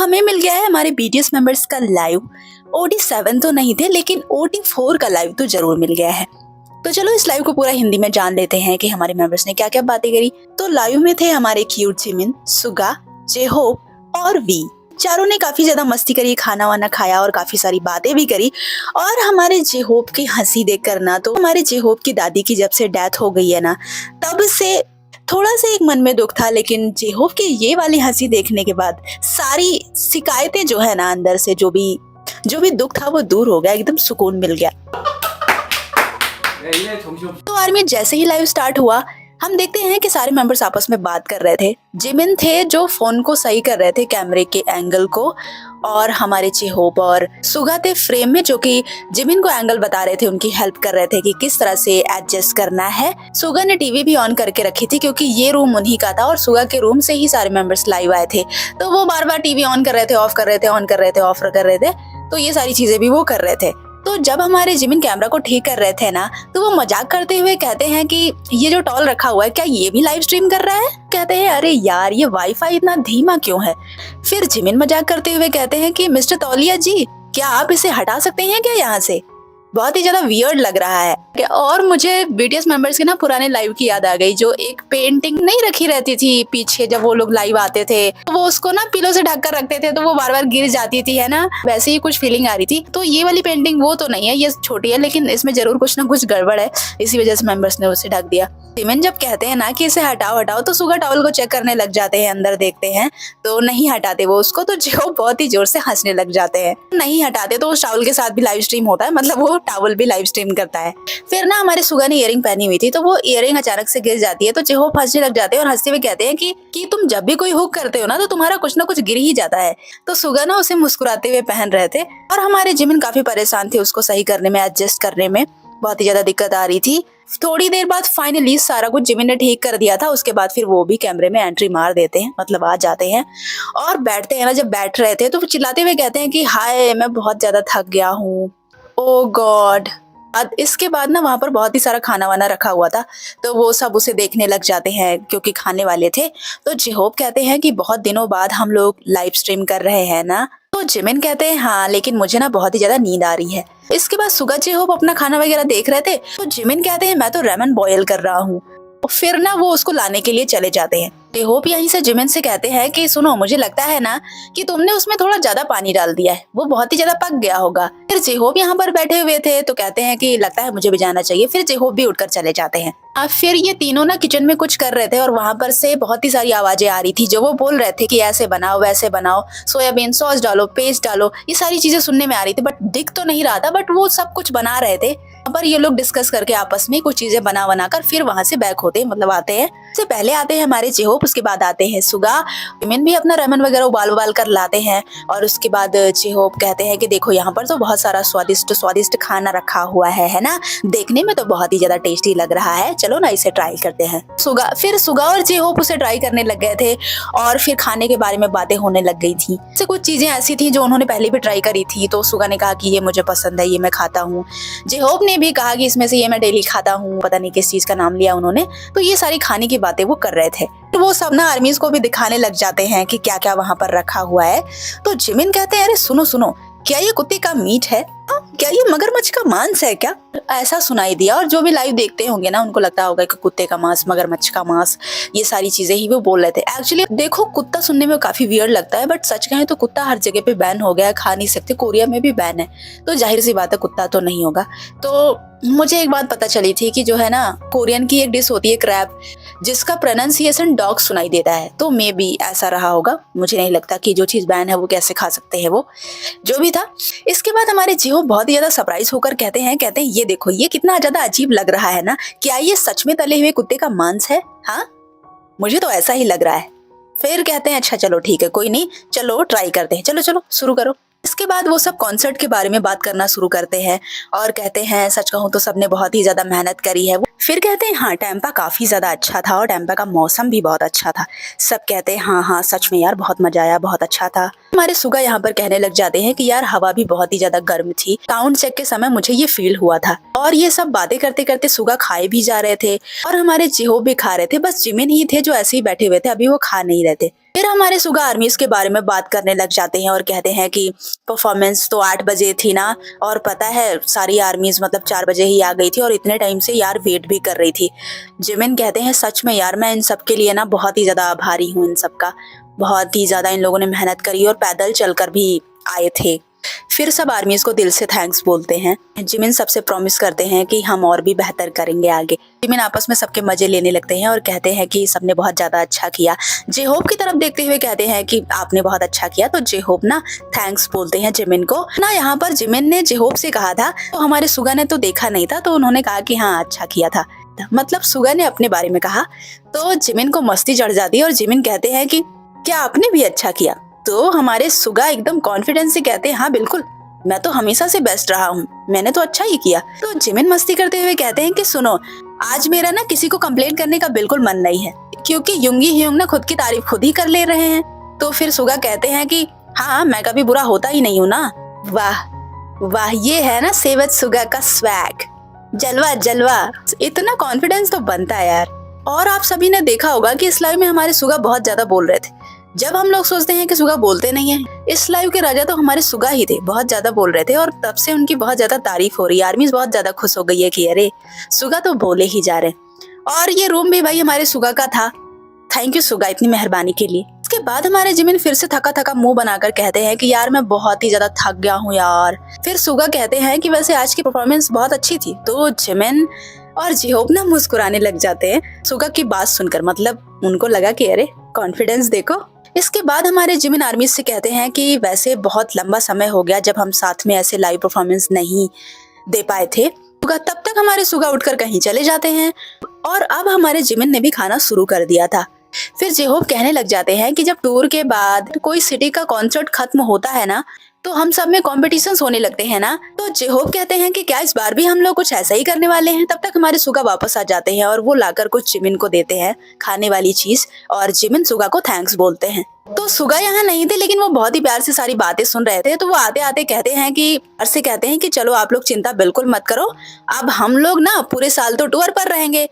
हमें मिल गया है हमारे बीटीएस मेंबर्स का लाइव। OD7 तो नहीं थे, लेकिन OD4 का लाइव तो जरूर मिल गया है। तो चलो इस लाइव को पूरा हिंदी में जान लेते हैं कि हमारे मेंबर्स ने क्या क्या बातें करी। तो लाइव में थे हमारे क्यूट जिमिन, सुगा, जेहोप और वी। चारों ने काफी ज्यादा मस्ती करी, खाना वाना खाया और काफी सारी बातें भी करी। और हमारे जेहोप की हंसी देख कर ना, तो हमारे जेहोप की दादी की जब से डेथ हो गई है ना, तब से थोड़ा सा एक मन में दुख था, लेकिन जेहोप की ये वाली हंसी देखने के बाद सारी शिकायतें जो है ना अंदर से, जो भी दुख था वो दूर हो गया, एकदम सुकून मिल गया। तो आर्मी जैसे ही लाइव स्टार्ट हुआ, हम देखते हैं कि सारे मेंबर्स आपस में बात कर रहे थे। जिमिन थे जो फोन को सही कर रहे थे, कैमरे के एंगल को, और हमारे जेहोप और सुगा थे फ्रेम में, जो कि जिमिन को एंगल बता रहे थे, उनकी हेल्प कर रहे थे कि किस तरह से एडजस्ट करना है। सुगा ने टीवी भी ऑन करके रखी थी, क्योंकि ये रूम उन्हीं का था और सुगा के रूम से ही सारे मेंबर्स लाइव आए थे, तो वो बार बार टीवी ऑन कर रहे थे, ऑफ कर रहे थे, ऑन कर रहे थे, ऑफ कर रहे थे। तो ये सारी चीजें भी वो कर रहे थे। तो जब हमारे जिमिन कैमरा को ठीक कर रहे थे ना, तो वो मजाक करते हुए कहते हैं कि ये जो टॉल रखा हुआ है, क्या ये भी लाइव स्ट्रीम कर रहा है? कहते हैं अरे यार, ये वाईफाई इतना धीमा क्यों है? फिर जिमिन मजाक करते हुए कहते हैं कि मिस्टर तौलिया जी, क्या आप इसे हटा सकते हैं क्या यहाँ से? बहुत ही ज्यादा वियर्ड लग रहा है। और मुझे बीटीएस मेंबर्स के ना पुराने लाइव की याद आ गई, जो एक पेंटिंग नहीं रखी रहती थी पीछे जब वो लोग लाइव आते थे, तो वो उसको ना पिलो से ढक कर रखते थे, तो वो बार बार गिर जाती थी, है ना, वैसे ही कुछ फीलिंग आ रही थी। तो ये वाली पेंटिंग वो तो नहीं है, ये छोटी है, लेकिन इसमें जरूर कुछ ना कुछ गड़बड़ है, इसी वजह से मेंबर्स ने उसे ढक दिया। जिमिन जब कहते हैं ना कि इसे हटाओ हटाओ, तो सुगा टॉवल को चेक करने लग जाते हैं, अंदर देखते हैं तो नहीं हटाते वो उसको, तो जो बहुत ही जोर से हंसने लग जाते हैं। नहीं हटाते तो उस टॉवल के साथ भी लाइव स्ट्रीम होता है, मतलब वो टॉवल भी लाइव स्ट्रीम करता है। फिर ना हमारे सुगा ने इयरिंग पहनी हुई थी, तो वो इयरिंग अचानक से गिर जाती है, तो जेहोप हंसने लग जाते हैं और हंसते हुए कहते हैं कि तुम जब भी कोई हुक करते हो ना, तो तुम्हारा कुछ ना कुछ गिर ही जाता है। तो सुगा ना उसे मुस्कुराते हुए पहन रहे थे, और हमारे जिमिन काफी परेशान थे, उसको सही करने में, एडजस्ट करने में बहुत ही ज्यादा दिक्कत आ रही थी। थोड़ी देर बाद फाइनली सारा कुछ जिमिन ने ठीक कर दिया था। उसके बाद फिर वो भी कैमरे में एंट्री मार देते हैं, मतलब आ जाते हैं और बैठते हैं ना। जब बैठ रहे थे तो चिल्लाते हुए कहते हैं कि हाय, मैं बहुत ज्यादा थक गया हूँ, ओ गॉड। इसके बाद ना वहाँ पर बहुत ही सारा खाना वाना रखा हुआ था, तो वो सब उसे देखने लग जाते हैं क्योंकि खाने वाले थे। तो जेहोप कहते हैं कि बहुत दिनों बाद हम लोग लाइव स्ट्रीम कर रहे हैं ना। तो जिमिन कहते हैं हाँ, लेकिन मुझे ना बहुत ही ज्यादा नींद आ रही है। इसके बाद सुगा जेहोप अपना खाना वगैरह देख रहे थे, तो जिमिन कहते हैं मैं तो रेमन बॉयल कर रहा हूँ। फिर ना वो उसको लाने के लिए चले जाते हैं। जेहोप यहीं से जिमिन से कहते हैं कि सुनो, मुझे लगता है ना कि तुमने उसमें थोड़ा ज्यादा पानी डाल दिया है, वो बहुत ही ज्यादा पक गया होगा। फिर जेहोप यहाँ पर बैठे हुए थे, तो कहते हैं कि लगता है मुझे भी जाना चाहिए। फिर जेहोप भी उठकर चले जाते हैं। फिर ये तीनों ना किचन में कुछ कर रहे थे, और वहां पर से बहुत ही सारी आवाजें आ रही थी, जो वो बोल रहे थे कि ऐसे बनाओ, वैसे बनाओ, सोयाबीन सॉस डालो, पेस्ट डालो। ये सारी चीजें सुनने में आ रही थी, बट दिख तो नहीं रहा था, बट वो सब कुछ बना रहे थे। पर ये लोग डिस्कस करके आपस में कुछ चीजें बना कर फिर वहां से बैक होते, मतलब आते हैं। से पहले आते हैं हमारे जेहोप, उसके बाद आते हैं सुगा। जिमिन भी अपना रेमन वगैरह उबाल कर लाते हैं, और उसके बाद जेहोप कहते हैं कि देखो यहाँ पर तो बहुत सारा स्वादिष्ट खाना रखा हुआ है ना, देखने में तो बहुत ही ज्यादा टेस्टी लग रहा है, चलो ना इसे ट्राई करते हैं। सुगा और जेहोप उसे ट्राई करने लग गए थे, और फिर खाने के बारे में बातें होने लग गई थी। कुछ चीजें ऐसी थी जो उन्होंने पहले भी ट्राई करी थी, तो सुगा ने कहा कि ये मुझे पसंद है, ये मैं खाता हूँ। जेहोप ने भी कहा कि इसमें से ये मैं डेली खाता हूँ, पता नहीं किस चीज का नाम लिया उन्होंने। तो ये सारी खाने की बातें वो कर रहे थे। तो वो सब ना आर्मीज को भी दिखाने लग जाते हैं कि क्या क्या वहां पर रखा हुआ है। तो जिमिन कहते हैं अरे सुनो सुनो, क्या ये कुत्ते का मीट है? क्या ये मगरमच्छ का मांस है क्या? ऐसा सुनाई दिया, और जो भी लाइव देखते होंगे ना, उनको लगता होगा कि कुत्ते का मांस, मगरमच्छ का मांस, ये सारी चीजें ही वो बोल रहे थे। एक्चुअली देखो, कुत्ता सुनने में काफी वियर्ड लगता है, बट सच कहें तो कुत्ता हर जगह पे बैन हो गया है, खा नहीं सकते। कोरिया में भी बैन है, तो जाहिर सी बात है कुत्ता तो नहीं होगा। तो मुझे एक बात पता चली थी कि जो है ना, कोरियन की एक डिश होती है क्रैब, जिसका प्रोनाउंसिएशन डॉग सुनाई देता है, तो मे बी ऐसा रहा होगा। मुझे नहीं लगता कि जो चीज बैन है वो कैसे खा सकते हैं वो, जो भी था। इसके बाद हमारे जेहोप बहुत ही ज्यादा सरप्राइज होकर कहते हैं ये देखो, ये कितना ज्यादा अजीब लग रहा है ना, क्या ये सच में तले हुए कुत्ते का मांस है? हाँ, मुझे तो ऐसा ही लग रहा है। फिर कहते हैं अच्छा चलो ठीक है, कोई नहीं, चलो ट्राई करते हैं, चलो चलो शुरू करो। इसके बाद वो सब कॉन्सर्ट के बारे में बात करना शुरू करते हैं, और कहते हैं सच कहूँ तो सबने बहुत ही ज्यादा मेहनत करी है। फिर कहते हैं हाँ, टेम्पा काफी ज्यादा अच्छा था, और टेम्पा का मौसम भी बहुत अच्छा था। सब कहते हैं हाँ हाँ सच में यार, बहुत मजा आया, बहुत अच्छा था। हमारे सुगा यहाँ पर कहने लग जाते हैं कि यार हवा भी बहुत ही ज्यादा गर्म थी, साउंड चेक के समय मुझे ये फील हुआ था। और ये सब बातें करते करते सुगा खाए भी जा रहे थे, और हमारे जेहोप भी खा रहे थे। बस जिमिन ही थे जो ऐसे ही बैठे हुए थे, अभी वो खा नहीं रहे थे। फिर हमारे सुगा आर्मीज के बारे में बात करने लग जाते हैं और कहते हैं कि परफॉर्मेंस तो 8 बजे थी ना, और पता है सारी आर्मीज मतलब 4 बजे ही आ गई थी और इतने टाइम से यार वेट भी कर रही थी। जिमिन कहते हैं सच में यार मैं इन सब के लिए ना बहुत ही ज्यादा आभारी हूँ, इन सब का बहुत ही ज्यादा इन लोगों ने मेहनत करी और पैदल चलकर भी आए थे। फिर सब आर्मीज को दिल से थैंक्स बोलते हैं। जिमिन सबसे प्रॉमिस करते हैं कि हम और भी बेहतर करेंगे आगे। जिमिन आपस में सबके मजे लेने लगते हैं और कहते हैं कि सबने बहुत ज्यादा अच्छा किया। जे होप की तरफ देखते हुए कहते हैं कि आपने बहुत अच्छा किया, तो जे होप ना थैंक्स बोलते हैं जिमिन को ना। यहाँ पर जिमिन ने जे होप से कहा था, तो हमारे सुगा ने तो देखा नहीं था, तो उन्होंने कहा कि हाँ अच्छा किया था, मतलब सुगा ने अपने बारे में कहा। तो जिमिन को मस्ती चढ़ जाती है और जिमिन कहते हैं कि क्या आपने भी अच्छा किया? तो हमारे सुगा एकदम कॉन्फिडेंस से कहते हैं हाँ बिल्कुल, मैं तो हमेशा से बेस्ट रहा हूँ, मैंने तो अच्छा ही किया। तो जिमिन मस्ती करते हुए कहते हैं कि सुनो, आज मेरा ना किसी को कंप्लेंट करने का बिल्कुल मन नहीं है, क्योंकि युंगी ह्यूंग ना खुद की तारीफ खुद ही कर ले रहे हैं। तो फिर सुगा कहते हैं कि हाँ मैं कभी बुरा होता ही नहीं हूँ ना। वाह वाह, ये है ना सेवत सुगा का स्वैग, जलवा जलवा, इतना कॉन्फिडेंस तो बनता है यार। और आप सभी ने देखा होगा कि इस लाइव में हमारे सुगा बहुत ज्यादा बोल रहे थे। जब हम लोग सोचते हैं कि सुगा बोलते नहीं है, इस लाइव के राजा तो हमारे सुगा ही थे, बहुत ज्यादा बोल रहे थे और तब से उनकी बहुत ज्यादा तारीफ हो रही है। आर्मीज बहुत ज्यादा खुश हो गई है कि अरे सुगा तो बोले ही जा रहे। और ये रूम भी भाई हमारे सुगा का था। थैंक यू सुगा इतनी मेहरबानी के लिए। इसके बाद हमारे जिमिन फिर से थका थका मुंह बनाकर कहते हैं कि यार मैं बहुत ही ज्यादा थक गया हूँ यार। फिर सुगा कहते हैं कि वैसे आज की परफॉर्मेंस बहुत अच्छी थी। तो जिमिन और जिहोप ना मुस्कुराने लग जाते हैं सुगा की बात सुनकर, मतलब उनको लगा कि अरे कॉन्फिडेंस देखो। इसके बाद हमारे जिमिन आर्मीज से कहते हैं कि वैसे बहुत लंबा समय हो गया जब हम साथ में ऐसे लाइव परफॉर्मेंस नहीं दे पाए थे। तब तक हमारे सुगा उठकर कहीं चले जाते हैं और अब हमारे जिमिन ने भी खाना शुरू कर दिया था। फिर जेहोप कहने लग जाते हैं कि जब टूर के बाद कोई सिटी का कॉन्सर्ट खत्म होता है ना, तो हम सब में कॉम्पिटिशन्स होने लगते हैं ना। तो जेहोप कहते हैं कि क्या इस बार भी हम लोग कुछ ऐसा ही करने वाले हैं। तब तक हमारे सुगा वापस आ जाते हैं और वो लाकर कुछ जिमिन को देते हैं खाने वाली चीज, और जिमिन सुगा को थैंक्स बोलते हैं। तो सुगा यहाँ नहीं थे, लेकिन वो बहुत ही प्यार से सारी बातें सुन रहे थे। तो वो आते आते कहते हैं कि चलो आप लोग चिंता बिल्कुल मत करो, अब हम लोग ना पूरे साल तो टूर पर रहेंगे,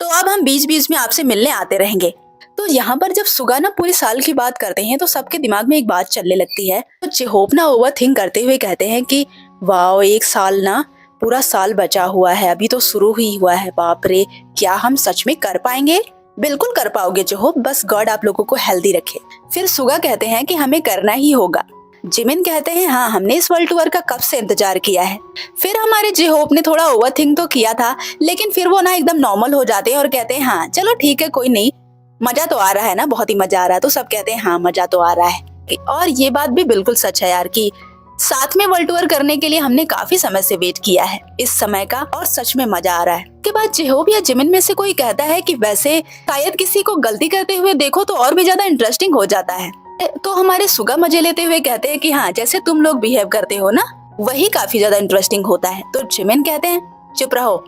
तो अब हम बीच बीच में आपसे मिलने आते रहेंगे। तो यहाँ पर जब सुगा ना पूरे साल की बात करते हैं तो सबके दिमाग में एक बात चलने लगती है। तो जेहोप ना ओवर थिंक करते हुए कहते हैं कि वाओ, एक साल ना, पूरा साल बचा हुआ है, अभी तो शुरू ही हुआ है, बाप रे, क्या हम सच में कर पाएंगे? बिल्कुल कर पाओगे जेहोप, बस गॉड आप लोगों को हेल्दी रखे। फिर सुगा कहते हैं कि हमें करना ही होगा। जिमिन कहते हैं हाँ, हमने इस वर्ल्ड टूर का कब से इंतजार किया है। फिर हमारे जेहोप ने थोड़ा ओवर थिंक तो किया था, लेकिन फिर वो ना एकदम नॉर्मल हो जाते हैं और कहते हैं हाँ चलो ठीक है, कोई नहीं, मजा तो आ रहा है ना, बहुत ही मजा आ रहा है। तो सब कहते हैं हाँ मजा तो आ रहा है। और ये बात भी बिल्कुल सच है यार कि साथ में वर्ल्ड टूर करने के लिए हमने काफी समय से वेट किया है इस समय का, और सच में मजा आ रहा है। के बाद जेहोप या जिमिन में से कोई कहता है कि वैसे शायद किसी को गलती करते हुए देखो तो और भी ज्यादा इंटरेस्टिंग हो जाता है। तो हमारे सुगा मजे लेते हुए कहते हैं कि हाँ, जैसे तुम लोग बिहेव करते हो ना, वही काफी ज्यादा इंटरेस्टिंग होता है। तो जिमिन कहते हैं चुप रहो,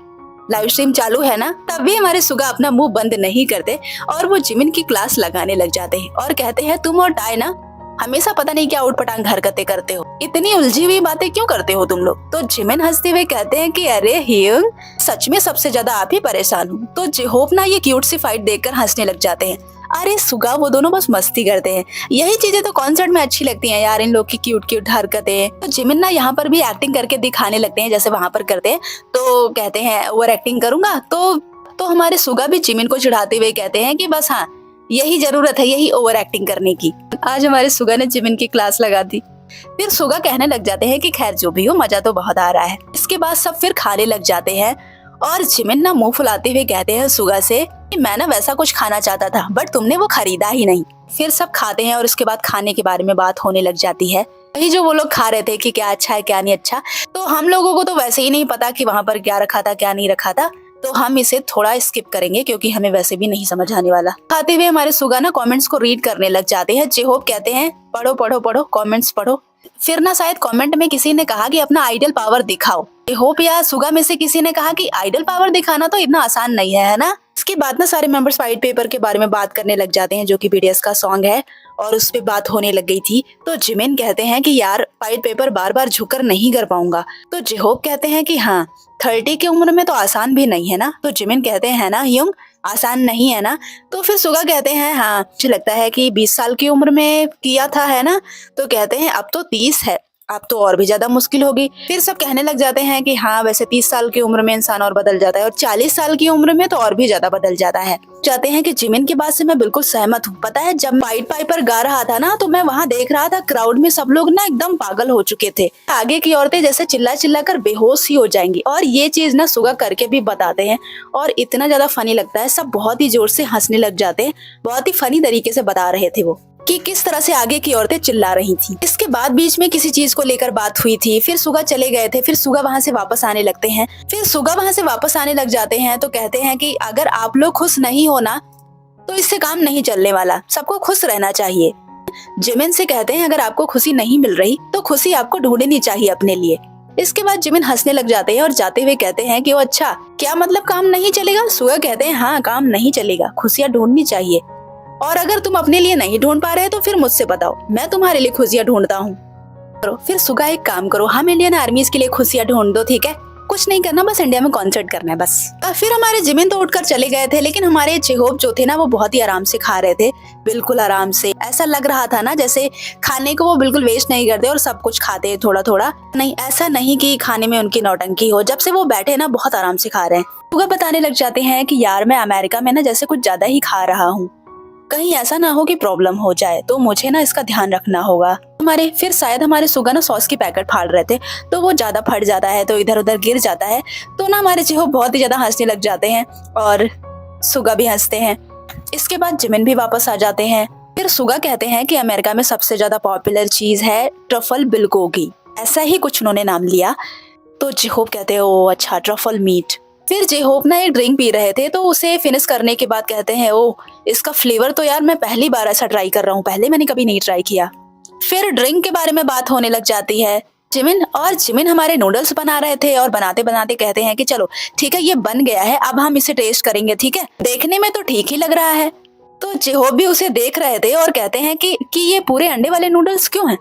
लाइव स्ट्रीम चालू है ना। तब भी हमारे सुगा अपना मुंह बंद नहीं करते और वो जिमिन की क्लास लगाने लग जाते हैं और कहते हैं तुम और टाई ना हमेशा पता नहीं क्या उठपटांग हरकतें करते हो, इतनी उलझी हुई बातें क्यों करते हो तुम लोग। तो जिमिन हंसते हुए कहते हैं कि अरे ह्यूंग, सच में सबसे ज्यादा आप ही परेशान हो। तो जेहोप ना ये क्यूट सी फाइट देखकर हंसने लग जाते हैं। अरे सुगा, वो दोनों बस मस्ती करते हैं, यही चीजें तो कॉन्सर्ट में अच्छी लगती हैं यार, इन लोग की क्यूट क्यूट हरकतें। तो जिमिन ना यहाँ पर भी एक्टिंग करके दिखाने लगते हैं जैसे वहाँ पर करते हैं। तो कहते हैं ओवर एक्टिंग करूंगा। तो हमारे सुगा भी जिमिन को चिढ़ाते हुए कहते हैं कि बस हाँ, यही जरूरत है, यही ओवर एक्टिंग करने की। आज हमारे सुगा ने जिमिन की क्लास लगा दी। फिर सुगा कहने लग जाते हैं कि खैर जो भी हो, मजा तो बहुत आ रहा है। इसके बाद सब फिर खाने लग जाते हैं और जिमिन ना मुंह फुलाते हुए कहते हैं सुगा से कि मैं ना वैसा कुछ खाना चाहता था, बट तुमने वो खरीदा ही नहीं। फिर सब खाते हैं और उसके बाद खाने के बारे में बात होने लग जाती है, वही जो वो लोग खा रहे थे कि क्या अच्छा है क्या नहीं अच्छा। तो हम लोगों को तो वैसे ही नहीं पता कि वहाँ पर क्या रखा था क्या नहीं रखा था, तो हम इसे थोड़ा स्किप करेंगे क्योंकि हमें वैसे भी नहीं समझ आने वाला। खाते हुए हमारे सुगा ना कमेंट्स को रीड करने लग जाते हैं। जेहोप कहते हैं पढ़ो पढ़ो पढ़ो, कमेंट्स पढ़ो। फिर ना शायद कमेंट में किसी ने कहा कि अपना आइडल पावर दिखाओ। जेहोप या सुगा में से किसी ने कहा कि आइडल पावर दिखाना तो इतना आसान नहीं है ना। इसके बाद ना सारे मेंबर्स वाइट पेपर के बारे में बात करने लग जाते हैं, जो कि बीटीएस का सॉन्ग है, और उस पे बात होने लग गई थी। तो जिमिन कहते हैं कि यार वाइट पेपर बार बार झुककर नहीं कर पाऊंगा। तो जेहोप कहते हैं कि हाँ 30 की उम्र में तो आसान भी नहीं है ना। तो जिमिन कहते हैं ना ह्यूंग, आसान नहीं है ना। तो फिर सुगा कहते हैं हाँ मुझे लगता है कि 20 साल की उम्र में किया था, है ना। तो कहते हैं अब तो 30 है, अब तो और भी ज्यादा मुश्किल होगी। फिर सब कहने लग जाते हैं कि हाँ वैसे 30 साल की उम्र में इंसान और बदल जाता है, और 40 साल की उम्र में तो और भी ज्यादा बदल जाता है। चाहते हैं कि जिमिन की बात से मैं बिल्कुल सहमत हूँ। पता है जब वाइट पाइपर गा रहा था ना, तो मैं वहाँ देख रहा था क्राउड में सब लोग ना एकदम पागल हो चुके थे। आगे की औरतें जैसे चिल्ला चिल्ला कर बेहोश ही हो जाएंगी, और ये चीज ना सुगा करके भी बताते हैं, और इतना ज्यादा फनी लगता है। सब बहुत ही जोर से हंसने लग जाते हैं। बहुत ही फनी तरीके से बता रहे थे वो कि किस तरह से आगे की औरतें चिल्ला रही थी। इसके बाद बीच में किसी चीज को लेकर बात हुई थी, फिर सुगा चले गए थे। फिर सुगा वहाँ से वापस आने लगते हैं। फिर सुगा वहाँ से वापस आने लग जाते हैं तो कहते हैं कि अगर आप लोग खुश नहीं हो ना तो इससे काम नहीं चलने वाला, सबको खुश रहना चाहिए। जिमिन से कहते हैं अगर आपको खुशी नहीं मिल रही तो खुशी आपको ढूंढनी चाहिए अपने लिए। इसके बाद जिमिन हंसने लग जाते हैं और जाते हुए कहते हैं कि वो अच्छा क्या मतलब काम नहीं चलेगा। सुगा कहते हैं हाँ काम नहीं चलेगा, खुशियाँ ढूंढनी चाहिए, और अगर तुम अपने लिए नहीं ढूंढ पा रहे तो फिर मुझसे बताओ, मैं तुम्हारे लिए खुशियाँ ढूंढता हूँ। फिर सुगा एक काम करो, हम इंडियन आर्मीज के लिए खुशियाँ ढूंढ दो, ठीक है। कुछ नहीं करना, बस इंडिया में कॉन्सर्ट करना है बस। फिर हमारे जिमिन तो उठकर चले गए थे, लेकिन हमारे जेहोप जो थे ना वो बहुत ही आराम से खा रहे थे, बिल्कुल आराम से। ऐसा लग रहा था ना जैसे खाने को वो बिल्कुल वेस्ट नहीं करते और सब कुछ खाते हैं थोड़ा थोड़ा। नहीं, ऐसा नहीं कि खाने में उनकी नौटंकी हो। जब से वो बैठे ना बहुत आराम से खा रहे हैं। सुगा बताने लग जाते हैं कि यार मैं अमेरिका में ना जैसे कुछ ज्यादा ही खा रहा हूँ, कहीं ऐसा ना हो कि प्रॉब्लम हो जाए, तो मुझे ना इसका ध्यान रखना होगा। फिर शायद हमारे सुगा ना सॉस की पैकेट फाड़ रहे थे, तो वो ज्यादा फट जाता है तो इधर उधर गिर जाता है। तो ना हमारे जेहोप बहुत ही ज्यादा हंसने लग जाते हैं और सुगा भी हंसते हैं। इसके बाद जिमिन भी वापस आ जाते हैं। फिर सुगा कहते हैं कि अमेरिका में सबसे ज्यादा पॉपुलर चीज है ट्रफल बिलगोगी, ऐसा ही कुछ उन्होंने नाम लिया। तो जेहोप कहते हैं ओ अच्छा ट्रफल मीट। फिर जेहोप ना एक ड्रिंक पी रहे थे, तो उसे फिनिश करने के बाद कहते हैं ओ इसका फ्लेवर तो यार मैं पहली बार ऐसा ट्राई कर रहा हूँ, पहले मैंने कभी नहीं ट्राई किया। फिर ड्रिंक के बारे में बात होने लग जाती है। जिमिन हमारे नूडल्स बना रहे थे और बनाते बनाते कहते हैं कि चलो ठीक है ये बन गया है, अब हम इसे टेस्ट करेंगे, ठीक है। देखने में तो ठीक ही लग रहा है। तो जेहोप भी उसे देख रहे थे और कहते हैं कि ये पूरे अंडे वाले नूडल्स क्यों हैं।